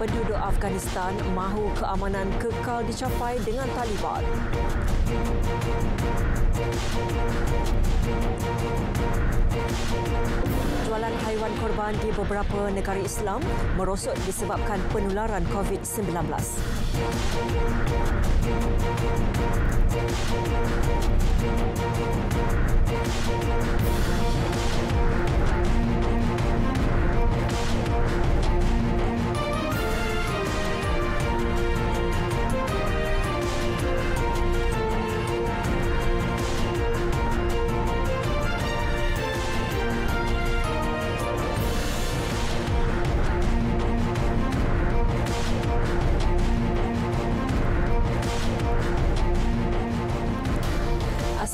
Penduduk Afghanistan mahu keamanan kekal dicapai dengan Taliban. Jualan haiwan korban di beberapa negara Islam merosot disebabkan penularan COVID-19.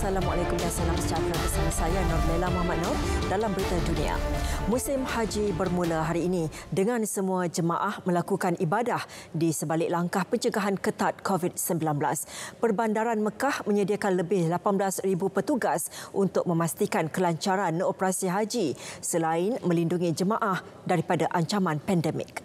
Assalamualaikum dan salam sejahtera bersama saya Nurlela Muhammad Nur dalam Berita Dunia. Musim haji bermula hari ini dengan semua jemaah melakukan ibadah di sebalik langkah pencegahan ketat COVID-19. Perbandaran Mekah menyediakan lebih 18,000 petugas untuk memastikan kelancaran operasi haji selain melindungi jemaah daripada ancaman pandemik.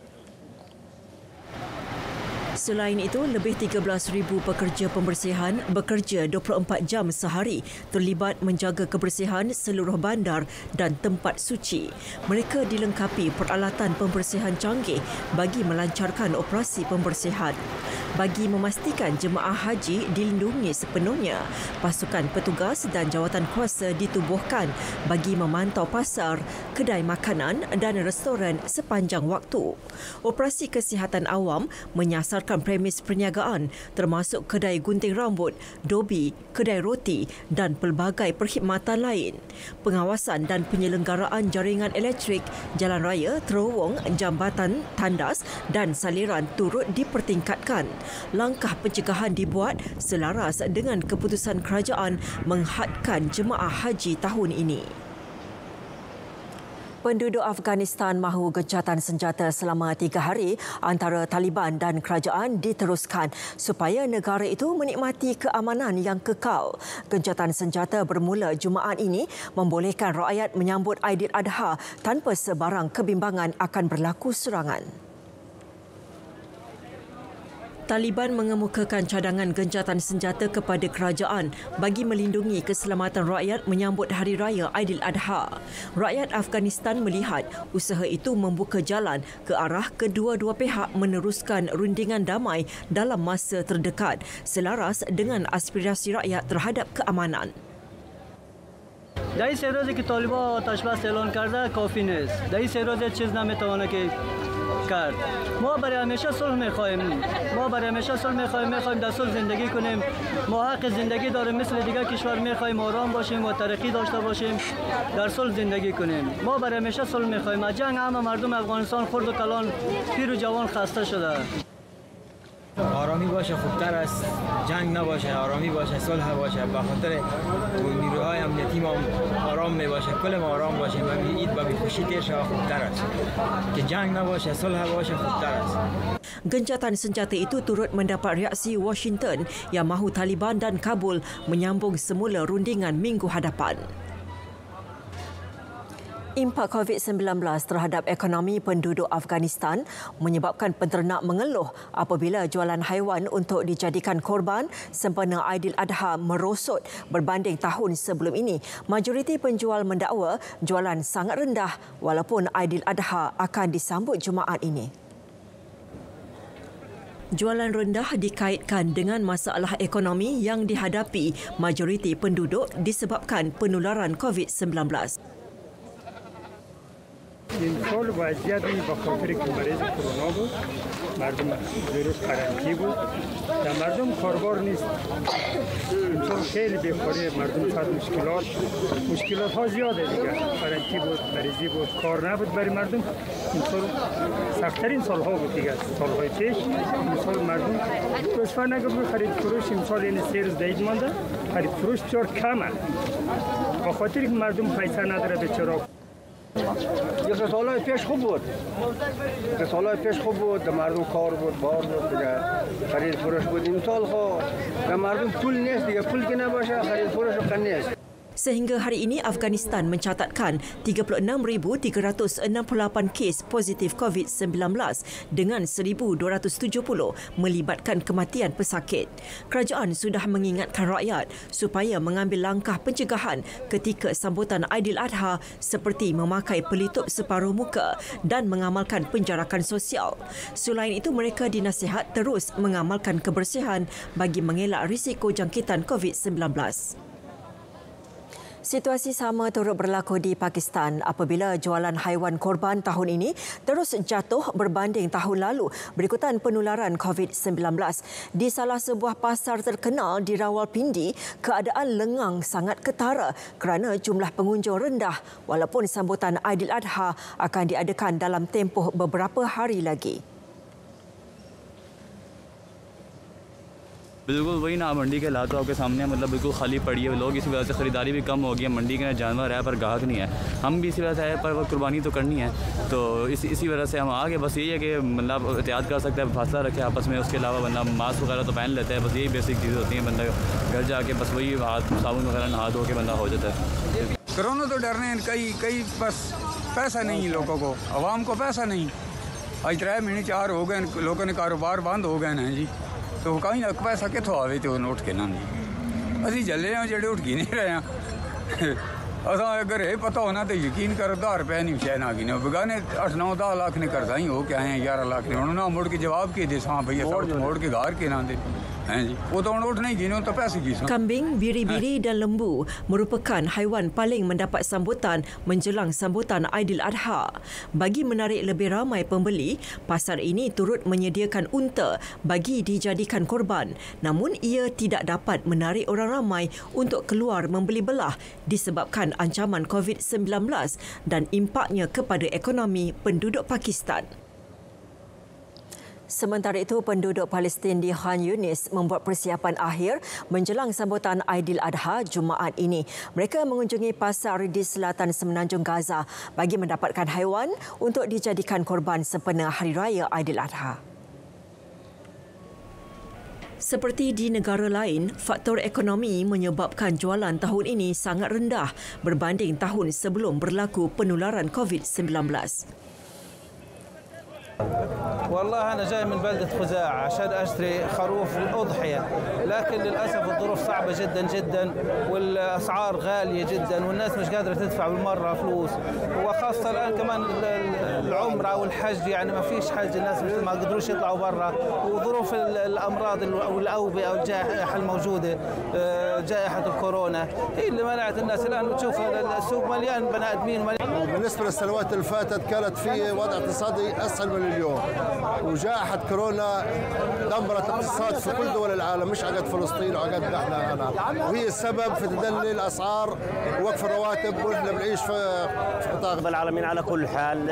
Selain itu, lebih 13,000 pekerja pembersihan bekerja 24 jam sehari terlibat menjaga kebersihan seluruh bandar dan tempat suci. Mereka dilengkapi peralatan pembersihan canggih bagi melancarkan operasi pembersihan. Bagi memastikan jemaah haji dilindungi sepenuhnya, pasukan petugas dan jawatan kuasa ditubuhkan bagi memantau pasar, kedai makanan dan restoran sepanjang waktu. Operasi kesihatan awam menyasarkan premis perniagaan termasuk kedai gunting rambut, dobi, kedai roti dan pelbagai perkhidmatan lain. Pengawasan dan penyelenggaraan jaringan elektrik, jalan raya, terowong, jambatan, tandas dan saliran turut dipertingkatkan. Langkah pencegahan dibuat selaras dengan keputusan kerajaan menghadkan jemaah haji tahun ini. Penduduk Afghanistan mahu gencatan senjata selama 3 hari antara Taliban dan kerajaan diteruskan supaya negara itu menikmati keamanan yang kekal. Gencatan senjata bermula Jumaat ini membolehkan rakyat menyambut Aidiladha tanpa sebarang kebimbangan akan berlaku serangan. Taliban mengemukakan cadangan gencatan senjata kepada kerajaan bagi melindungi keselamatan rakyat menyambut Hari Raya Aidiladha. Rakyat Afghanistan melihat usaha itu membuka jalan ke arah kedua-dua pihak meneruskan rundingan damai dalam masa terdekat selaras dengan aspirasi rakyat terhadap keamanan. در این 3 روزی که طالبان آتش بس اعلان کرده کافی نیست. در این 3 روز چیز نمیتونه که کرد. ما برای همیشه صلح میخواهیم. میخواهیم در صلح زندگی کنیم. ما حق زندگی داریم مثل دیگر کشور میخواهیم آرام باشیم و ترقی داشته باشیم. در صلح زندگی کنیم. ما برای همیشه صلح میخواهیم. از جنگ همه مردم افغانستان خرد و کلان پیر و جوان خسته شده. آرامی باشه خوبتر است، جنگ نباشه، آرامی باشه، صلح باشه. به خاطر نیروهای امنیتی ما آرام می باشه، کل ما آرام باشه و عید با خوشی تیر شود خوبتر است. که جنگ نباشه، صلح باشه خوبتر است. Gencatan senjata itu turut mendapat reaksi Washington yang mahu Taliban dan Kabul menyambung semula rundingan minggu hadapan. Impak COVID-19 terhadap ekonomi penduduk Afghanistan menyebabkan penternak mengeluh apabila jualan haiwan untuk dijadikan korban sempena Aidiladha merosot berbanding tahun sebelum ini. Majoriti penjual mendakwa jualan sangat rendah walaupun Aidiladha akan disambut Jumaat ini. Jualan rendah dikaitkan dengan masalah ekonomi yang dihadapi majoriti penduduk disebabkan penularan COVID-19. این سال وضعیتی به خاطر که مریض کرونا بود مردم ویروس قرنطینه بود و مردم کاربار نیست این سال خیلی بیکاری مردم فقط مشکلات ها زیاده دیگه قرنطینه بود مریضی بود کار نبود برای مردم این سال سخت‌ترین سالها بود دیگه سالهای پیش این سال مردم روزفر نگه خرید فروش این سال این 3 روز دید مانده خرید فروش بسیار کمه به خاطر که مردم پیسه نداره بیچاره یه سالهای پیش خوب بود. سالهای پیش خوب بود. در مردم کار بود، بار بود دیگه. خرید فروش بود. این سال خو در مردم پول نیست دیگه. پول که نباشه خرید فروش نیست. Sehingga hari ini, Afghanistan mencatatkan 36,368 kes positif COVID-19 dengan 1,270 melibatkan kematian pesakit. Kerajaan sudah mengingatkan rakyat supaya mengambil langkah pencegahan ketika sambutan Aidiladha seperti memakai pelitup separuh muka dan mengamalkan penjarakan sosial. Selain itu, mereka dinasihat terus mengamalkan kebersihan bagi mengelak risiko jangkitan COVID-19. Situasi sama turut berlaku di Pakistan apabila jualan haiwan korban tahun ini terus jatuh berbanding tahun lalu berikutan penularan COVID-19. Di salah sebuah pasar terkenal di Rawalpindi, keadaan lengang sangat ketara kerana jumlah pengunjung rendah walaupun sambutan Aidiladha akan diadakan dalam tempoh beberapa hari lagi. बिल्कुल वही ना, मंडी के हालात तो आपके सामने है, मतलब बिल्कुल खाली पड़ी है। लोग इसी वजह से ख़रीदारी भी कम हो गई है। मंडी के जानवर है पर ग्राहक नहीं है। हम भी इसी वजह से आए पर वो कुर्बानी तो करनी है, तो इसी वजह से हम आ गए। बस यही है कि मतलब एहतियात कर सकते हैं, फासला रखे आपस में। उसके अलावा बंदा मास्क वगैरह तो पहन लेता है। बस यही बेसिक चीज़ें होती हैं। बंदा घर जाके बस वही हाथ साबुन वगैरह नहा धो के बंदा हो जाता है। कोरोना तो डर रहे हैं कई बस पैसा नहीं लोगों को, आवाम को पैसा नहीं। आज 3 महीने 4 हो गए, लोगों ने कारोबार बंद हो गए हैं जी, तो कहीं ना पैसा कितों आवे तो उठ के ना असी जले हैं जेडे उठ की नहीं रहे हैं। असा अगर ये पता होना तो यकीन करो 10 रुपये नहीं शायद ना गिने बगाने 8-9-10 लाख ने करता ही हो क्या है 11 लाख ने उन्होंने मुड़ के जवाब के दे हाँ भैया मोड़ के गार के ना दे हैं जी, वो तो उठ नहीं गिने तो पैसे की। Kambing, biri-biri dan lembu merupakan haiwan paling mendapat sambutan menjelang sambutan Aidiladha. Bagi menarik lebih ramai pembeli, pasar ini turut menyediakan unta bagi dijadikan korban. Namun ia tidak dapat menarik orang ramai untuk keluar membeli belah disebabkan ancaman COVID-19 dan impaknya kepada ekonomi penduduk Pakistan. Sementara itu, penduduk Palestin di Khan Yunis membuat persiapan akhir menjelang sambutan Aidiladha Jumaat ini. Mereka mengunjungi pasar di selatan Semenanjung Gaza bagi mendapatkan haiwan untuk dijadikan korban sempena Hari Raya Aidiladha. Seperti di negara lain, faktor ekonomi menyebabkan jualan tahun ini sangat rendah berbanding tahun sebelum berlaku penularan COVID-19. والله أنا جاي من بلدة خزاعة عشان أشتري خروف الأضحية، لكن للأسف الظروف صعبة جدا جدا والأسعار غالية جدا والناس مش قادرة تدفع بالمرة فلوس، وخاصة الآن كمان العمرة والحج يعني ما فيش حج، الناس ما قدروش يطلعوا برا، وظروف الأمراض أو الأوبئة أو الجائحة الموجودة جائحة الكورونا هي اللي منعت الناس. الآن بتشوف السوق مليان بني آدمين. بالنسبة للسنوات اللي فاتت كانت في وضع اقتصادي أسهل من اليوم، وجائحة كورونا دمرت الاقتصاد في كل دول العالم مش عقد فلسطين وعقد احنا، وهي السبب في تدني الأسعار ووقف الرواتب واحنا بنعيش في قطاع العالمين. على كل حال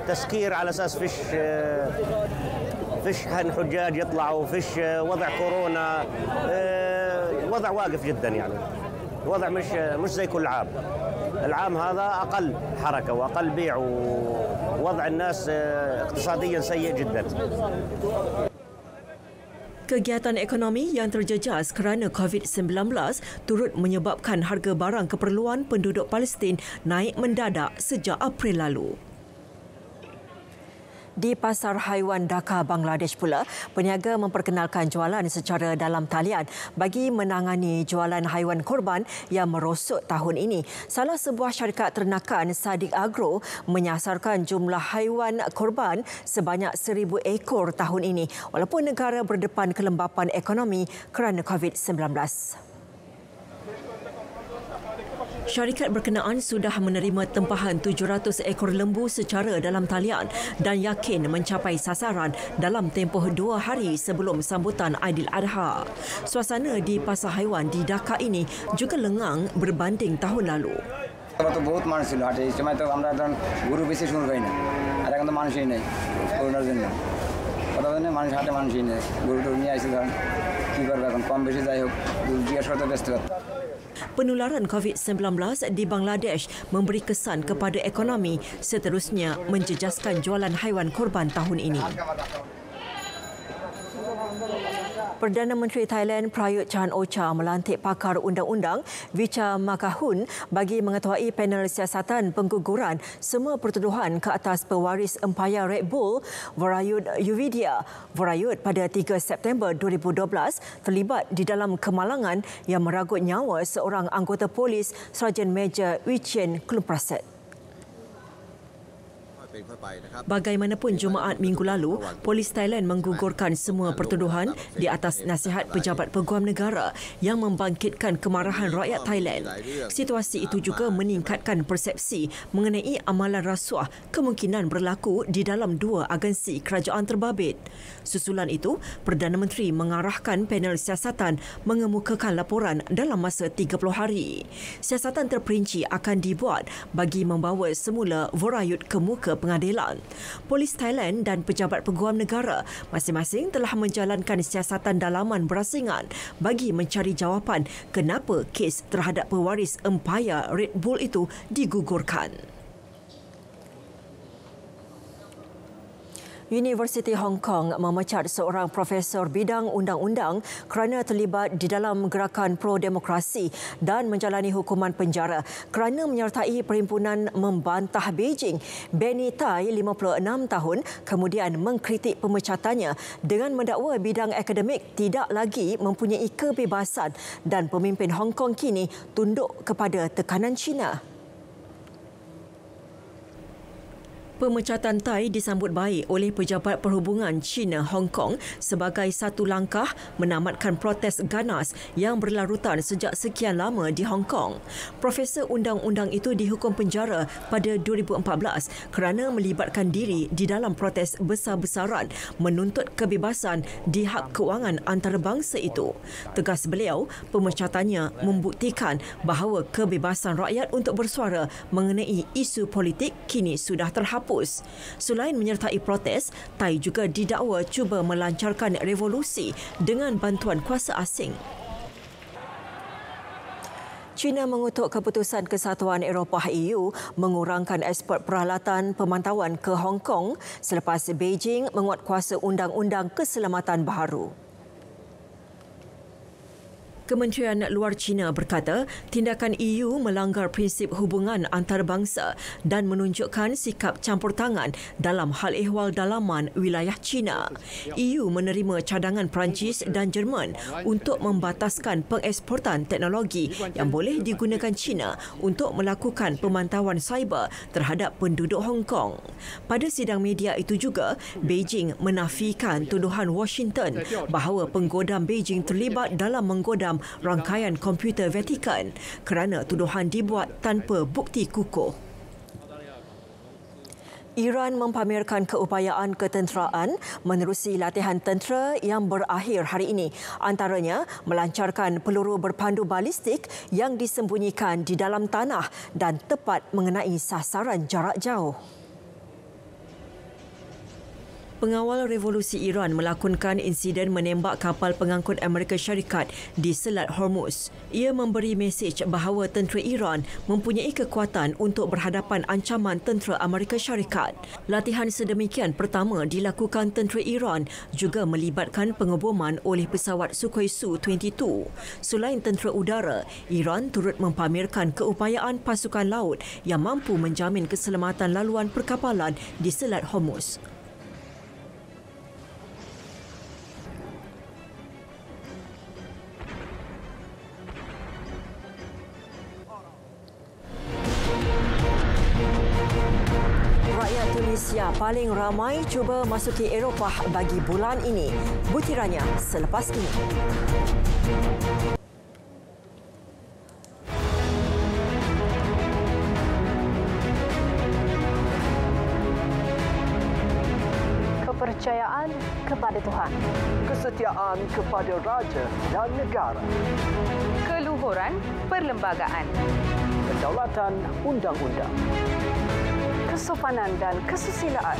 تسكير على أساس فيش حجاج يطلعوا، فيش وضع كورونا، وضع واقف جدا يعني، الوضع مش زي كل عام. العام هذا أقل حركة وأقل بيع ووضع الناس اقتصاديا سيء جدا. Kegiatan ekonomi yang terjejas kerana COVID-19 turut menyebabkan harga barang keperluan penduduk Palestin naik mendadak sejak April lalu. Di Pasar Haiwan Dhaka, Bangladesh pula, peniaga memperkenalkan jualan secara dalam talian bagi menangani jualan haiwan korban yang merosot tahun ini. Salah sebuah syarikat ternakan, Sadik Agro, menyasarkan jumlah haiwan korban sebanyak 1,000 ekor tahun ini walaupun negara berdepan kelembapan ekonomi kerana COVID-19. Syarikat berkenaan sudah menerima tempahan 700 ekor lembu secara dalam talian dan yakin mencapai sasaran dalam tempoh 2 hari sebelum sambutan Aidiladha. Suasana di pasar haiwan di Dhaka ini juga lengang berbanding tahun lalu. তো বহুত মানুষ ছিল হাটে, এই সময় তো আমরা ধরুন গরু বেশি শুরু করি না, আর এখন তো মানুষই নেই করোনার জন্য। কথা বলেন মানুষ হাটে মানুষই নেই, গরু টরু নিয়ে আসি ধরেন কী করবে এখন, কম বেশি যাই হোক জিজ্ঞাসা করতে ব্যস্ত। Penularan COVID-19 di Bangladesh memberi kesan kepada ekonomi, seterusnya menjejaskan jualan haiwan korban tahun ini. Perdana Menteri Thailand Prayut Chan-o-cha melantik pakar undang-undang Vicha Makahun bagi mengetuai panel siasatan pengguguran semua pertuduhan ke atas pewaris empayar Red Bull Vorayut Yuvidia. Vorayut pada 3 September 2012 terlibat di dalam kemalangan yang meragut nyawa seorang anggota polis Sarjan Major Wichien Klumpraset. Bagaimanapun Jumaat minggu lalu, polis Thailand menggugurkan semua pertuduhan di atas nasihat pejabat peguam negara yang membangkitkan kemarahan rakyat Thailand. Situasi itu juga meningkatkan persepsi mengenai amalan rasuah kemungkinan berlaku di dalam dua agensi kerajaan terbabit. Susulan itu, Perdana Menteri mengarahkan panel siasatan mengemukakan laporan dalam masa 30 hari. Siasatan terperinci akan dibuat bagi membawa semula Vorayut ke muka pengadilan. Polis Thailand dan pejabat peguam negara masing-masing telah menjalankan siasatan dalaman berasingan bagi mencari jawapan kenapa kes terhadap pewaris empayar Red Bull itu digugurkan. Universiti Hong Kong memecat seorang profesor bidang undang-undang kerana terlibat di dalam gerakan pro-demokrasi dan menjalani hukuman penjara kerana menyertai perhimpunan membantah Beijing. Benny Tai, 56 tahun, kemudian mengkritik pemecatannya dengan mendakwa bidang akademik tidak lagi mempunyai kebebasan dan pemimpin Hong Kong kini tunduk kepada tekanan China. Pemecatan Tai disambut baik oleh pejabat perhubungan China Hong Kong sebagai satu langkah menamatkan protes ganas yang berlarutan sejak sekian lama di Hong Kong. Profesor undang-undang itu dihukum penjara pada 2014 kerana melibatkan diri di dalam protes besar-besaran menuntut kebebasan di hak kewangan antarabangsa itu. Tegas beliau, pemecatannya membuktikan bahawa kebebasan rakyat untuk bersuara mengenai isu politik kini sudah terhapus. Selain menyertai protes, Tai juga didakwa cuba melancarkan revolusi dengan bantuan kuasa asing. China mengutuk keputusan Kesatuan Eropah EU mengurangkan ekspor peralatan pemantauan ke Hong Kong selepas Beijing menguatkuasa undang-undang keselamatan baharu. Kementerian Luar China berkata tindakan EU melanggar prinsip hubungan antarabangsa dan menunjukkan sikap campur tangan dalam hal ehwal dalaman wilayah China. EU menerima cadangan Perancis dan Jerman untuk membataskan pengeksportan teknologi yang boleh digunakan China untuk melakukan pemantauan cyber terhadap penduduk Hong Kong. Pada sidang media itu juga, Beijing menafikan tuduhan Washington bahawa penggodam Beijing terlibat dalam menggodam rangkaian komputer Vatikan kerana tuduhan dibuat tanpa bukti kukuh. Iran mempamerkan keupayaan ketenteraan menerusi latihan tentera yang berakhir hari ini, antaranya melancarkan peluru berpandu balistik yang disembunyikan di dalam tanah dan tepat mengenai sasaran jarak jauh. Pengawal revolusi Iran melakonkan insiden menembak kapal pengangkut Amerika Syarikat di Selat Hormuz. Ia memberi mesej bahawa tentera Iran mempunyai kekuatan untuk berhadapan ancaman tentera Amerika Syarikat. Latihan sedemikian pertama dilakukan tentera Iran juga melibatkan pengeboman oleh pesawat Sukhoi Su-22. Selain tentera udara, Iran turut mempamerkan keupayaan pasukan laut yang mampu menjamin keselamatan laluan perkapalan di Selat Hormuz. Tunisia paling ramai cuba masuki Eropah bagi bulan ini. Butirannya selepas ini. Kepercayaan kepada Tuhan. Kesetiaan kepada raja dan negara. Keluhuran perlembagaan. Kedaulatan undang-undang. Kesopanan dan kesusilaan.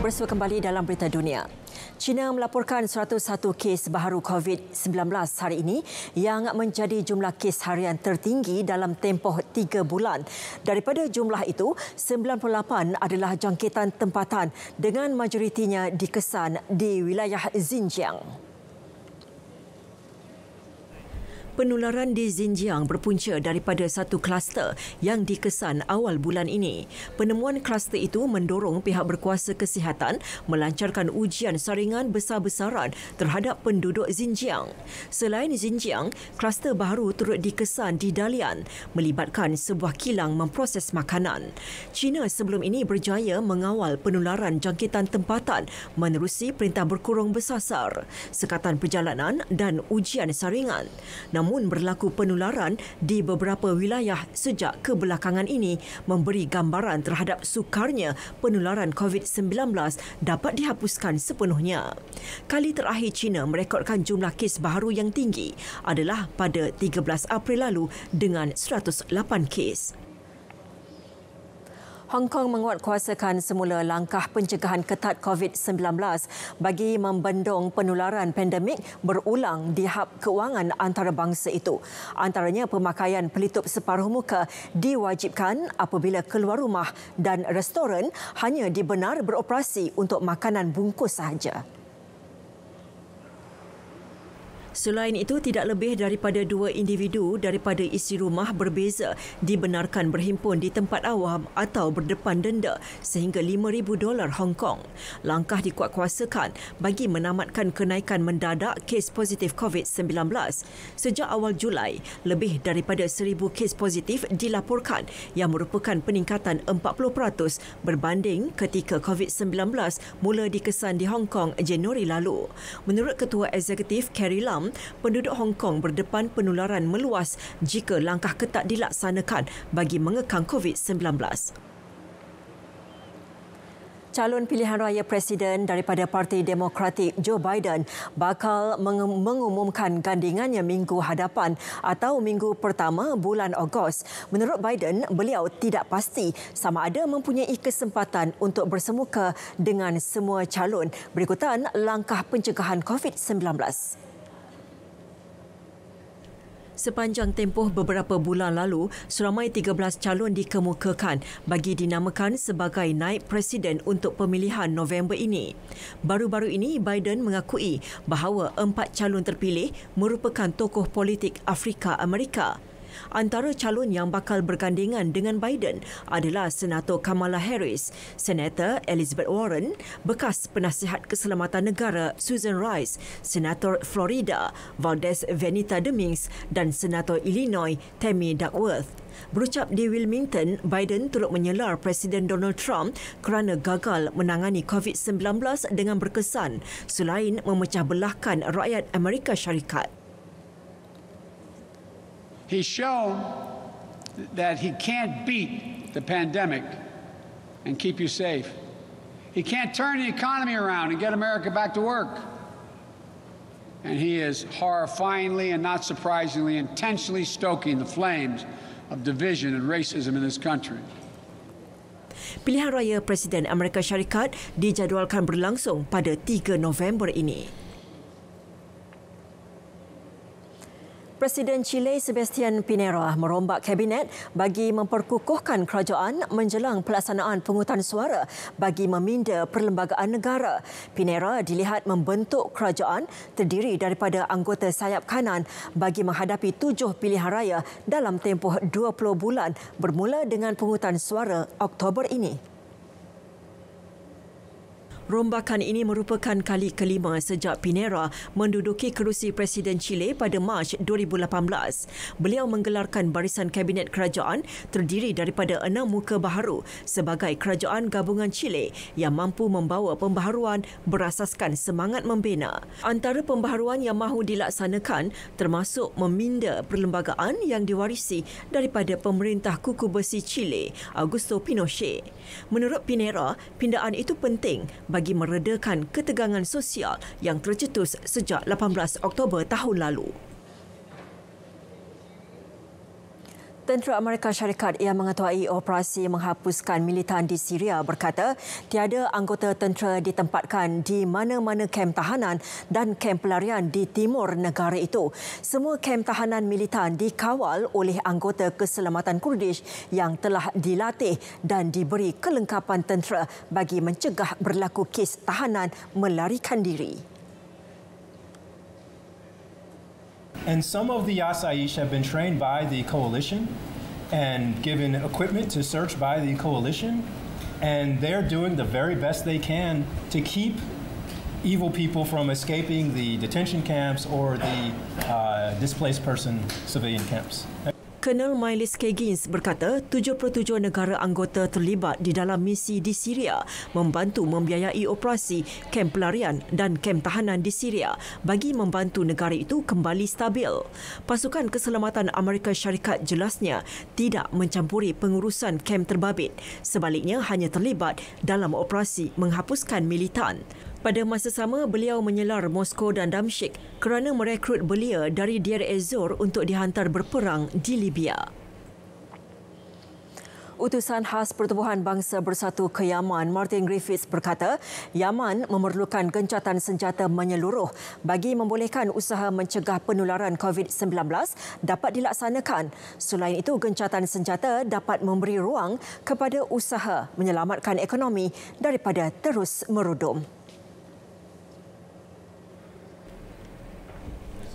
Bersua kembali dalam berita dunia. China melaporkan 101 kes baharu COVID-19 hari ini yang menjadi jumlah kes harian tertinggi dalam tempoh 3 bulan. Daripada jumlah itu, 98 adalah jangkitan tempatan dengan majoritinya dikesan di wilayah Xinjiang. Penularan di Xinjiang berpunca daripada satu kluster yang dikesan awal bulan ini. Penemuan kluster itu mendorong pihak berkuasa kesihatan melancarkan ujian saringan besar-besaran terhadap penduduk Xinjiang. Selain Xinjiang, kluster baru turut dikesan di Dalian, melibatkan sebuah kilang memproses makanan. China sebelum ini berjaya mengawal penularan jangkitan tempatan menerusi perintah berkurung bersasar, sekatan perjalanan dan ujian saringan. Namun berlaku penularan di beberapa wilayah sejak kebelakangan ini memberi gambaran terhadap sukarnya penularan COVID-19 dapat dihapuskan sepenuhnya. Kali terakhir China merekodkan jumlah kes baharu yang tinggi adalah pada 13 April lalu dengan 108 kes. Hong Kong menguatkuasakan semula langkah pencegahan ketat COVID-19 bagi membendung penularan pandemik berulang di hub kewangan antarabangsa itu. Antaranya pemakaian pelitup separuh muka diwajibkan apabila keluar rumah dan restoran hanya dibenar beroperasi untuk makanan bungkus sahaja. Selain itu, tidak lebih daripada 2 individu daripada isi rumah berbeza dibenarkan berhimpun di tempat awam atau berdepan denda sehingga $5,000 Hong Kong. Langkah dikuatkuasakan bagi menamatkan kenaikan mendadak kes positif COVID-19. Sejak awal Julai, lebih daripada 1,000 kes positif dilaporkan yang merupakan peningkatan 40% berbanding ketika COVID-19 mula dikesan di Hong Kong Januari lalu. Menurut Ketua Eksekutif Carrie Lam, penduduk Hong Kong berdepan penularan meluas jika langkah ketat dilaksanakan bagi mengekang COVID-19. Calon pilihan raya Presiden daripada Parti Demokratik Joe Biden bakal mengumumkan gandingannya minggu hadapan atau minggu pertama bulan Ogos. Menurut Biden, beliau tidak pasti sama ada mempunyai kesempatan untuk bersemuka dengan semua calon berikutan langkah pencegahan COVID-19. Sepanjang tempoh beberapa bulan lalu, seramai 13 calon dikemukakan bagi dinamakan sebagai naib presiden untuk pemilihan November ini. Baru-baru ini, Biden mengakui bahawa 4 calon terpilih merupakan tokoh politik Afrika Amerika. Antara calon yang bakal bergandingan dengan Biden adalah Senator Kamala Harris, Senator Elizabeth Warren, bekas penasihat keselamatan negara Susan Rice, Senator Florida Valdez Venita Cummings dan Senator Illinois Tammy Duckworth. Berucap di Wilmington, Biden turut menyelar Presiden Donald Trump kerana gagal menangani COVID-19 dengan berkesan selain memecah belahkan rakyat Amerika Syarikat. He's shown that he can't beat the pandemic and keep you safe. He can't turn the economy around and get America back to work. And he is horrifyingly and not surprisingly intentionally stoking the flames of division and racism in this country. Pilihan raya Presiden Amerika Syarikat dijadualkan berlangsung pada 3 November ini. Presiden Chile Sebastián Piñera merombak kabinet bagi memperkukuhkan kerajaan menjelang pelaksanaan pungutan suara bagi meminda perlembagaan negara. Piñera dilihat membentuk kerajaan terdiri daripada anggota sayap kanan bagi menghadapi 7 pilihan raya dalam tempoh 20 bulan bermula dengan pungutan suara Oktober ini. Rombakan ini merupakan kali kelima sejak Piñera menduduki kerusi Presiden Chile pada Mac 2018. Beliau menggelarkan barisan kabinet kerajaan terdiri daripada 6 muka baharu sebagai kerajaan gabungan Chile yang mampu membawa pembaharuan berasaskan semangat membina. Antara pembaharuan yang mahu dilaksanakan termasuk meminda perlembagaan yang diwarisi daripada pemerintah kuku besi Chile, Augusto Pinochet. Menurut Piñera, pindaan itu penting bagi meredakan ketegangan sosial yang tercetus sejak 18 Oktober tahun lalu. Tentera Amerika Syarikat yang mengetuai operasi menghapuskan militan di Syria berkata tiada anggota tentera ditempatkan di mana-mana kem tahanan dan kem pelarian di timur negara itu. Semua kem tahanan militan dikawal oleh anggota keselamatan Kurdish yang telah dilatih dan diberi kelengkapan tentera bagi mencegah berlaku kes tahanan melarikan diri. And some of the Asaish have been trained by the coalition and given equipment to search by the coalition. And they're doing the very best they can to keep evil people from escaping the detention camps or the displaced person civilian camps. Colonel Myles Kagins berkata 77 negara anggota terlibat di dalam misi di Syria membantu membiayai operasi kem pelarian dan kem tahanan di Syria bagi membantu negara itu kembali stabil. Pasukan Keselamatan Amerika Syarikat jelasnya tidak mencampuri pengurusan kem terbabit, sebaliknya hanya terlibat dalam operasi menghapuskan militan. Pada masa sama, beliau menyelar Moskow dan Damsyik kerana merekrut belia dari Deir ez-Zor untuk dihantar berperang di Libya. Utusan Khas Pertubuhan Bangsa Bersatu ke Yaman, Martin Griffiths berkata, Yaman memerlukan gencatan senjata menyeluruh bagi membolehkan usaha mencegah penularan COVID-19 dapat dilaksanakan. Selain itu, gencatan senjata dapat memberi ruang kepada usaha menyelamatkan ekonomi daripada terus merudum.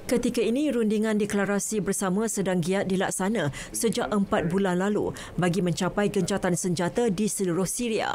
Ketika ini, rundingan deklarasi bersama sedang giat dilaksana sejak 4 bulan lalu bagi mencapai gencatan senjata di seluruh Syria.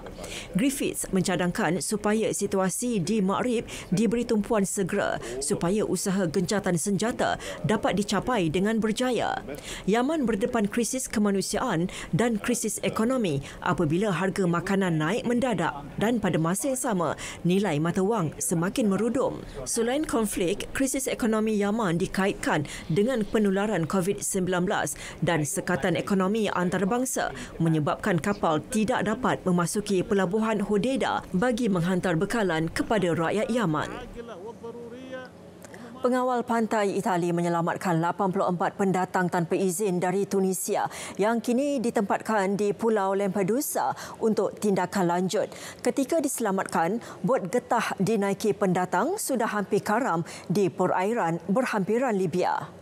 Griffiths mencadangkan supaya situasi di Maghrib diberi tumpuan segera supaya usaha gencatan senjata dapat dicapai dengan berjaya. Yaman berdepan krisis kemanusiaan dan krisis ekonomi apabila harga makanan naik mendadak dan pada masa yang sama nilai mata wang semakin merudum. Selain konflik, krisis ekonomi Yaman dikaitkan dengan penularan COVID-19 dan sekatan ekonomi antarabangsa menyebabkan kapal tidak dapat memasuki pelabuhan Hodeida bagi menghantar bekalan kepada rakyat Yaman. Pengawal pantai Itali menyelamatkan 84 pendatang tanpa izin dari Tunisia yang kini ditempatkan di Pulau Lampedusa untuk tindakan lanjut. Ketika diselamatkan, bot getah dinaiki pendatang sudah hampir karam di perairan berhampiran Libya.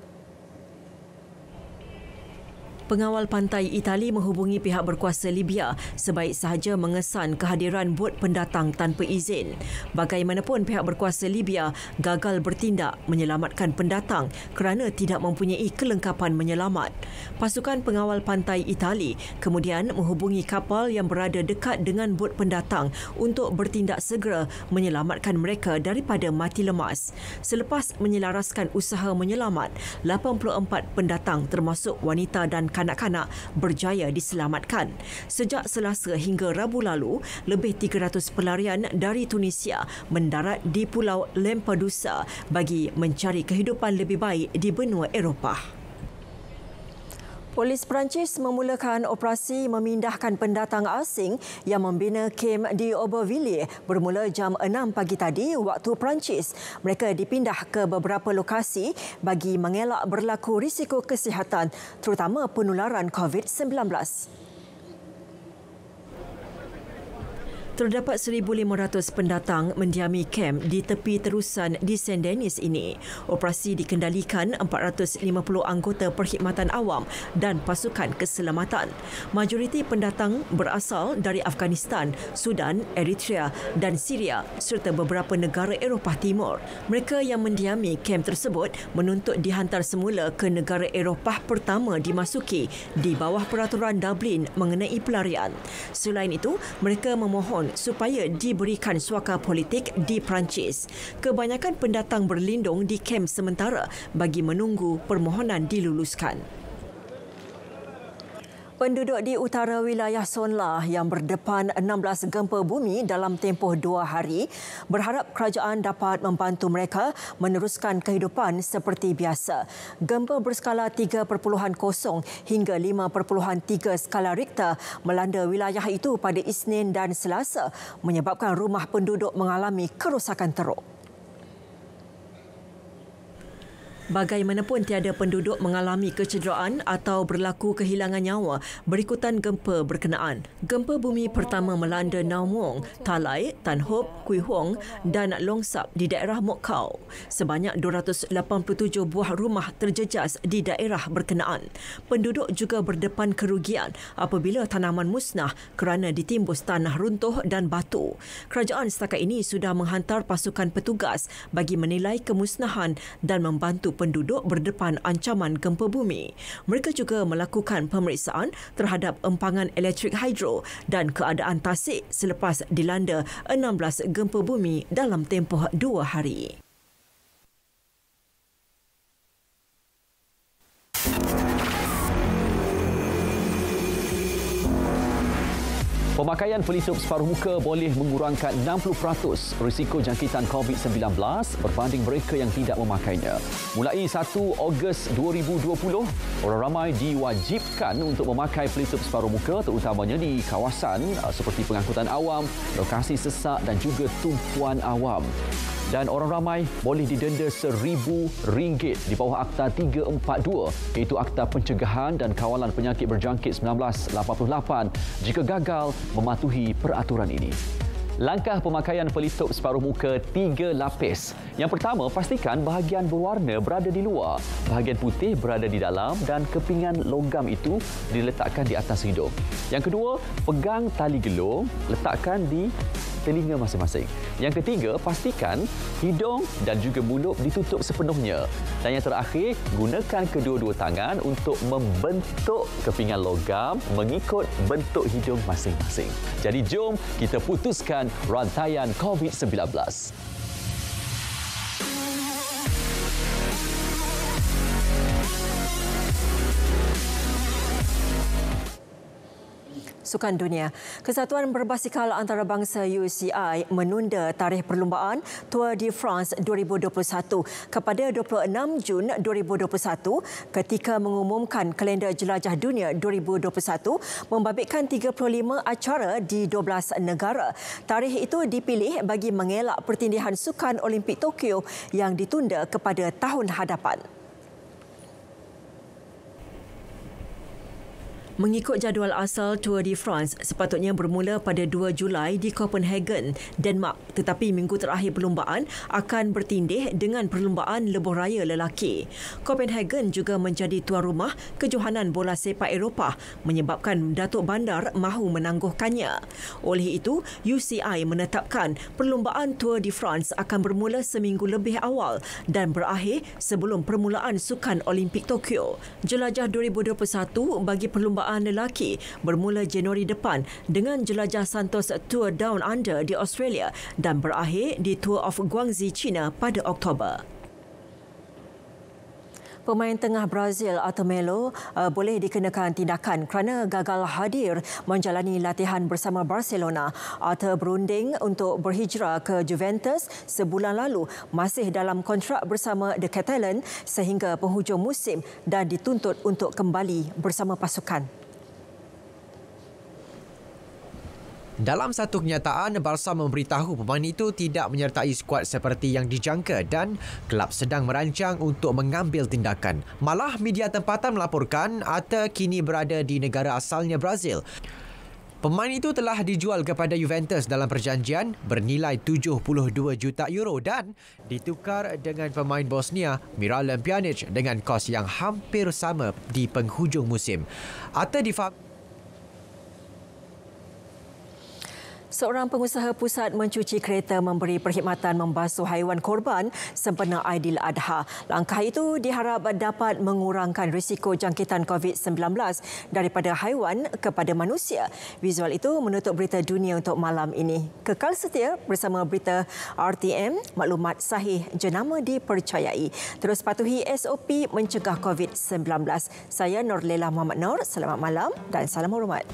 Pengawal pantai Itali menghubungi pihak berkuasa Libya sebaik sahaja mengesan kehadiran bot pendatang tanpa izin. Bagaimanapun, pihak berkuasa Libya gagal bertindak menyelamatkan pendatang kerana tidak mempunyai kelengkapan menyelamat. Pasukan pengawal pantai Itali kemudian menghubungi kapal yang berada dekat dengan bot pendatang untuk bertindak segera menyelamatkan mereka daripada mati lemas. Selepas menyelaraskan usaha menyelamat, 84 pendatang termasuk wanita dan kanak-kanak berjaya diselamatkan. Sejak Selasa hingga Rabu lalu, lebih 300 pelarian dari Tunisia mendarat di Pulau Lampedusa bagi mencari kehidupan lebih baik di benua Eropah. Polis Perancis memulakan operasi memindahkan pendatang asing yang membina kem di Aubervilliers bermula jam 6 pagi tadi waktu Perancis. Mereka dipindah ke beberapa lokasi bagi mengelak berlaku risiko kesihatan terutama penularan COVID-19. Terdapat 1,500 pendatang mendiami kem di tepi terusan di Saint Denis ini. Operasi dikendalikan 450 anggota perkhidmatan awam dan pasukan keselamatan. Majoriti pendatang berasal dari Afghanistan, Sudan, Eritrea dan Syria serta beberapa negara Eropah Timur. Mereka yang mendiami kem tersebut menuntut dihantar semula ke negara Eropah pertama dimasuki di bawah peraturan Dublin mengenai pelarian. Selain itu, mereka memohon supaya diberikan suaka politik di Perancis. Kebanyakan pendatang berlindung di kem sementara bagi menunggu permohonan diluluskan. Penduduk di utara wilayah Sonla yang berdepan 16 gempa bumi dalam tempoh 2 hari berharap kerajaan dapat membantu mereka meneruskan kehidupan seperti biasa. Gempa berskala 3.0 hingga 5.3 skala Richter melanda wilayah itu pada Isnin dan Selasa, menyebabkan rumah penduduk mengalami kerosakan teruk. Bagaimanapun tiada penduduk mengalami kecederaan atau berlaku kehilangan nyawa berikutan gempa berkenaan. Gempa bumi pertama melanda Naumong, Talai, Tan Hop, Kui Hong dan Longsap di daerah Mok Kau. Sebanyak 287 buah rumah terjejas di daerah berkenaan. Penduduk juga berdepan kerugian apabila tanaman musnah kerana ditimbus tanah runtuh dan batu. Kerajaan setakat ini sudah menghantar pasukan petugas bagi menilai kemusnahan dan membantu penduduk berdepan ancaman gempa bumi. Mereka juga melakukan pemeriksaan terhadap empangan elektrik hidro dan keadaan tasik selepas dilanda 16 gempa bumi dalam tempoh 2 hari. Pemakaian pelitup separuh muka boleh mengurangkan 60% risiko jangkitan COVID-19 berbanding mereka yang tidak memakainya. Mulai 1 Ogos 2020, orang ramai diwajibkan untuk memakai pelitup separuh muka terutamanya di kawasan seperti pengangkutan awam, lokasi sesak dan juga tumpuan awam. Dan orang ramai boleh didenda RM1,000 di bawah Akta 342 iaitu Akta Pencegahan dan Kawalan Penyakit Berjangkit 1988 jika gagal mematuhi peraturan ini. Langkah pemakaian pelitup separuh muka 3 lapis. Yang pertama, pastikan bahagian berwarna berada di luar, bahagian putih berada di dalam dan kepingan logam itu diletakkan di atas hidung. Yang kedua, pegang tali gelung, letakkan di telinga masing-masing. Yang ketiga, pastikan hidung dan juga mulut ditutup sepenuhnya. Dan yang terakhir, gunakan kedua-dua tangan untuk membentuk kepingan logam mengikut bentuk hidung masing-masing. Jadi jom kita putuskan rantaian COVID-19. Sukan Dunia. Kesatuan Berbasikal Antarabangsa UCI menunda tarikh perlumbaan Tour de France 2021 kepada 26 Jun 2021 ketika mengumumkan kalender jelajah dunia 2021 membabitkan 35 acara di 12 negara. Tarikh itu dipilih bagi mengelak pertindihan Sukan Olimpik Tokyo yang ditunda kepada tahun hadapan. Mengikut jadual asal Tour de France, sepatutnya bermula pada 2 Julai di Copenhagen, Denmark. Tetapi minggu terakhir perlumbaan akan bertindih dengan perlumbaan lebuh raya lelaki. Copenhagen juga menjadi tuan rumah kejohanan bola sepak Eropah menyebabkan Datuk Bandar mahu menangguhkannya. Oleh itu, UCI menetapkan perlumbaan Tour de France akan bermula seminggu lebih awal dan berakhir sebelum permulaan Sukan Olimpik Tokyo. Jelajah 2021 bagi perlumbaan lelaki bermula Januari depan dengan jelajah Santos Tour Down Under di Australia dan berakhir di Tour of Guangxi, China pada Oktober. Pemain tengah Brazil Arthur Melo boleh dikenakan tindakan kerana gagal hadir menjalani latihan bersama Barcelona. Arthur berunding untuk berhijrah ke Juventus sebulan lalu, masih dalam kontrak bersama The Catalan sehingga penghujung musim dan dituntut untuk kembali bersama pasukan. Dalam satu kenyataan, Barca memberitahu pemain itu tidak menyertai skuad seperti yang dijangka dan kelab sedang merancang untuk mengambil tindakan. Malah media tempatan melaporkan Arthur kini berada di negara asalnya Brazil. Pemain itu telah dijual kepada Juventus dalam perjanjian bernilai 72 juta euro dan ditukar dengan pemain Bosnia Miralem Pjanic dengan kos yang hampir sama di penghujung musim. Arthur Seorang pengusaha pusat mencuci kereta memberi perkhidmatan membasuh haiwan korban sempena Aidiladha. Langkah itu diharap dapat mengurangkan risiko jangkitan COVID-19 daripada haiwan kepada manusia. Visual itu menutup berita dunia untuk malam ini. Kekal setia bersama berita RTM, maklumat sahih jenama dipercayai. Terus patuhi SOP mencegah COVID-19. Saya Norlela Muhammad Noor. Selamat malam dan salam hormat.